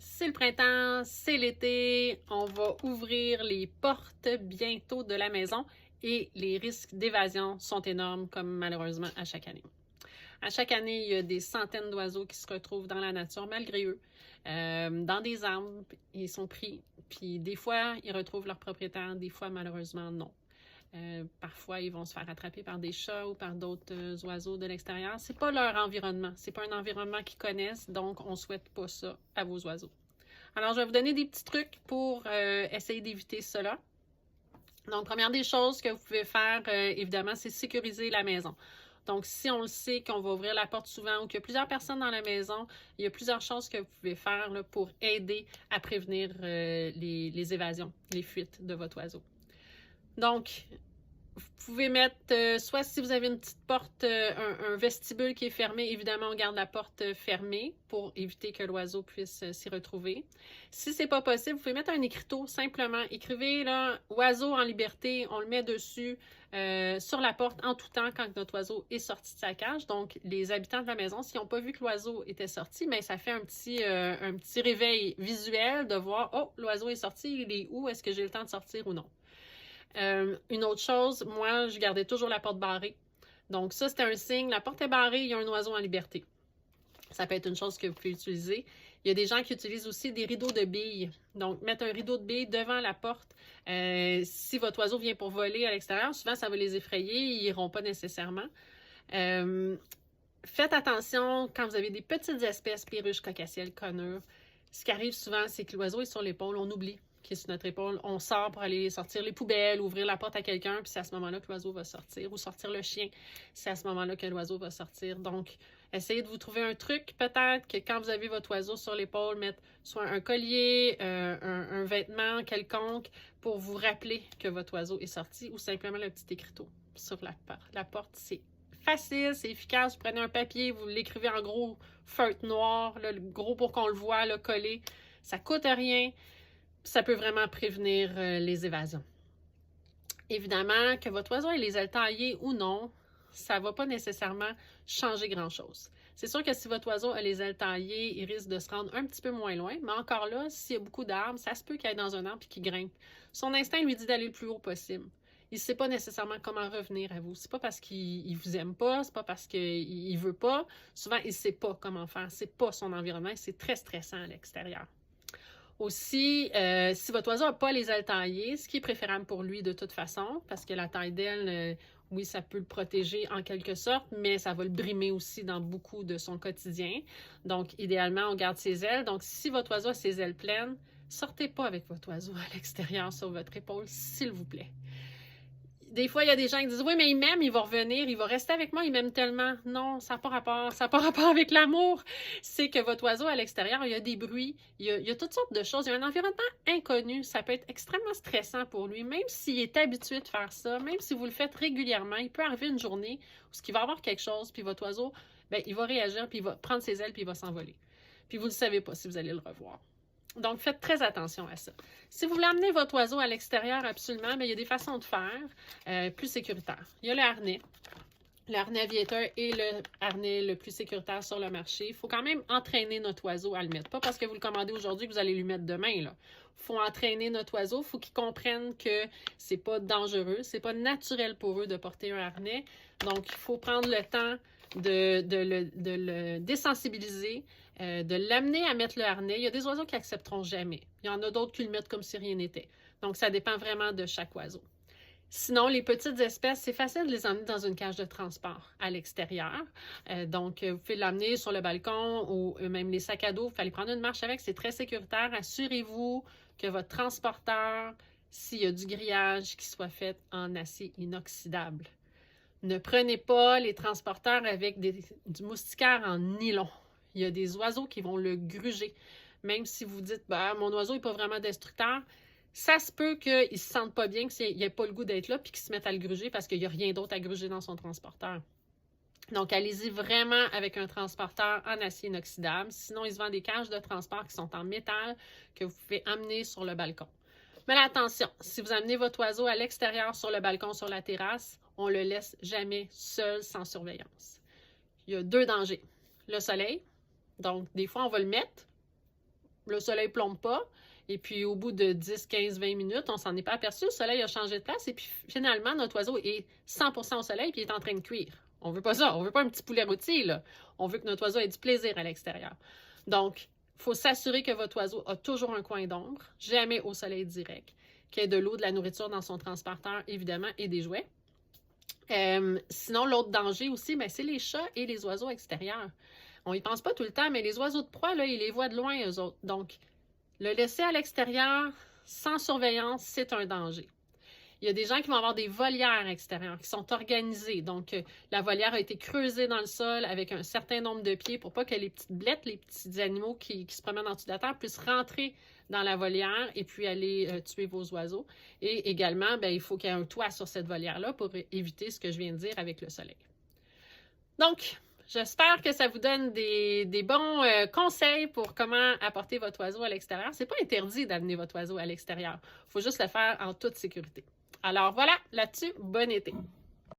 C'est le printemps, c'est l'été, on va ouvrir les portes bientôt de la maison et les risques d'évasion sont énormes comme malheureusement à chaque année. À chaque année, il y a des centaines d'oiseaux qui se retrouvent dans la nature malgré eux, dans des arbres, ils sont pris, puis des fois, ils retrouvent leur propriétaire, des fois, malheureusement, non. Parfois, ils vont se faire attraper par des chats ou par d'autres oiseaux de l'extérieur. C'est pas leur environnement. C'est pas un environnement qu'ils connaissent, donc on souhaite pas ça à vos oiseaux. Alors, je vais vous donner des petits trucs pour essayer d'éviter cela. Donc, première des choses que vous pouvez faire, évidemment, c'est sécuriser la maison. Donc, si on le sait qu'on va ouvrir la porte souvent ou qu'il y a plusieurs personnes dans la maison, il y a plusieurs choses que vous pouvez faire là, pour aider à prévenir les évasions, les fuites de votre oiseau. Donc, vous pouvez mettre, soit si vous avez une petite porte, un vestibule qui est fermé, évidemment, on garde la porte fermée pour éviter que l'oiseau puisse s'y retrouver. Si c'est pas possible, vous pouvez mettre un écriteau, simplement. Écrivez là, oiseau en liberté, on le met dessus sur la porte en tout temps quand notre oiseau est sorti de sa cage. Donc, les habitants de la maison, s'ils n'ont pas vu que l'oiseau était sorti, mais ça fait un petit réveil visuel de voir, oh, l'oiseau est sorti, il est où? Est-ce que j'ai le temps de sortir ou non? Une autre chose, moi, je gardais toujours la porte barrée. Donc ça, c'était un signe. La porte est barrée, il y a un oiseau en liberté. Ça peut être une chose que vous pouvez utiliser. Il y a des gens qui utilisent aussi des rideaux de billes. Donc, mettre un rideau de billes devant la porte. Si votre oiseau vient pour voler à l'extérieur, souvent, ça va les effrayer. Ils n'iront pas nécessairement. Faites attention quand vous avez des petites espèces, perruches, cocassiels, conures. Ce qui arrive souvent, c'est que l'oiseau est sur l'épaule, on oublie qui est sur notre épaule. On sort pour aller sortir les poubelles, ouvrir la porte à quelqu'un, puis c'est à ce moment-là que l'oiseau va sortir, ou sortir le chien, c'est à ce moment-là que l'oiseau va sortir. Donc, essayez de vous trouver un truc, peut-être que quand vous avez votre oiseau sur l'épaule, mettre soit un collier, un vêtement quelconque pour vous rappeler que votre oiseau est sorti, ou simplement le petit écriteau sur la porte. C'est facile, c'est efficace. Vous prenez un papier, vous l'écrivez en gros feutre noir, là, le gros pour qu'on le voit, là, collé. Ça coûte rien. Ça peut vraiment prévenir les évasions. Évidemment, que votre oiseau ait les ailes taillées ou non, ça ne va pas nécessairement changer grand-chose. C'est sûr que si votre oiseau a les ailes taillées, il risque de se rendre un petit peu moins loin, mais encore là, s'il y a beaucoup d'arbres, ça se peut qu'il aille dans un arbre et qu'il grimpe. Son instinct lui dit d'aller le plus haut possible. Il ne sait pas nécessairement comment revenir à vous. C'est pas parce qu'il ne vous aime pas, c'est pas parce qu'il ne veut pas. Souvent, il ne sait pas comment faire. C'est pas son environnement. C'est très stressant à l'extérieur. Aussi, si votre oiseau n'a pas les ailes taillées, ce qui est préférable pour lui de toute façon, parce que la taille d'aile, oui, ça peut le protéger en quelque sorte, mais ça va le brimer aussi dans beaucoup de son quotidien. Donc, idéalement, on garde ses ailes. Donc, si votre oiseau a ses ailes pleines, sortez pas avec votre oiseau à l'extérieur sur votre épaule, s'il vous plaît. Des fois, il y a des gens qui disent « Oui, mais il m'aime, il va revenir, il va rester avec moi, il m'aime tellement. » Non, ça n'a pas rapport. Ça n'a pas rapport avec l'amour. C'est que votre oiseau à l'extérieur, il y a des bruits, il y a toutes sortes de choses. Il y a un environnement inconnu. Ça peut être extrêmement stressant pour lui, même s'il est habitué de faire ça, même si vous le faites régulièrement. Il peut arriver une journée où il va y avoir quelque chose, puis votre oiseau, ben, il va réagir, puis il va prendre ses ailes, puis il va s'envoler. Puis vous ne le savez pas si vous allez le revoir. Donc, faites très attention à ça. Si vous voulez amener votre oiseau à l'extérieur, absolument, bien, il y a des façons de faire plus sécuritaires. Il y a le harnais. Le harnais aviateur est le harnais le plus sécuritaire sur le marché. Il faut quand même entraîner notre oiseau à le mettre. Pas parce que vous le commandez aujourd'hui que vous allez lui mettre demain. Il faut entraîner notre oiseau. Il faut qu'il comprenne que c'est pas dangereux. C'est pas naturel pour eux de porter un harnais. Donc, il faut prendre le temps de le désensibiliser, de l'amener à mettre le harnais. Il y a des oiseaux qui n'accepteront jamais. Il y en a d'autres qui le mettent comme si rien n'était. Donc, ça dépend vraiment de chaque oiseau. Sinon, les petites espèces, c'est facile de les emmener dans une cage de transport à l'extérieur. Donc, vous pouvez l'amener sur le balcon ou même les sacs à dos. Vous pouvez aller prendre une marche avec, c'est très sécuritaire. Assurez-vous que votre transporteur, s'il y a du grillage, qu'il soit fait en acier inoxydable. Ne prenez pas les transporteurs avec du moustiquaire en nylon. Il y a des oiseaux qui vont le gruger. Même si vous dites, bah, mon oiseau n'est pas vraiment destructeur, ça se peut qu'il ne se sente pas bien, qu'il n'ait pas le goût d'être là, puis qu'il se mette à le gruger parce qu'il n'y a rien d'autre à gruger dans son transporteur. Donc, allez-y vraiment avec un transporteur en acier inoxydable. Sinon, il se vend des cages de transport qui sont en métal que vous pouvez amener sur le balcon. Mais attention, si vous amenez votre oiseau à l'extérieur, sur le balcon, sur la terrasse, on ne le laisse jamais seul, sans surveillance. Il y a deux dangers. Le soleil, donc des fois on va le mettre, le soleil ne plombe pas. Et puis, au bout de 10, 15, 20 minutes, on s'en est pas aperçu, le soleil a changé de place. Et puis, finalement, notre oiseau est 100% au soleil puis il est en train de cuire. On veut pas ça. On veut pas un petit poulet rôti, là. On veut que notre oiseau ait du plaisir à l'extérieur. Donc, il faut s'assurer que votre oiseau a toujours un coin d'ombre, jamais au soleil direct, qu'il y ait de l'eau, de la nourriture dans son transporteur, évidemment, et des jouets. Sinon, l'autre danger aussi, ben, c'est les chats et les oiseaux extérieurs. On y pense pas tout le temps, mais les oiseaux de proie, là, ils les voient de loin, eux autres. Donc, le laisser à l'extérieur, sans surveillance, c'est un danger. Il y a des gens qui vont avoir des volières extérieures qui sont organisées. Donc, la volière a été creusée dans le sol avec un certain nombre de pieds pour pas que les petites blettes, les petits animaux qui se promènent en dessous de la terre puissent rentrer dans la volière et puis aller tuer vos oiseaux. Et également, ben, il faut qu'il y ait un toit sur cette volière-là pour éviter ce que je viens de dire avec le soleil. Donc, j'espère que ça vous donne des bons conseils pour comment apporter votre oiseau à l'extérieur. C'est pas interdit d'amener votre oiseau à l'extérieur. Il faut juste le faire en toute sécurité. Alors voilà, là-dessus, bon été!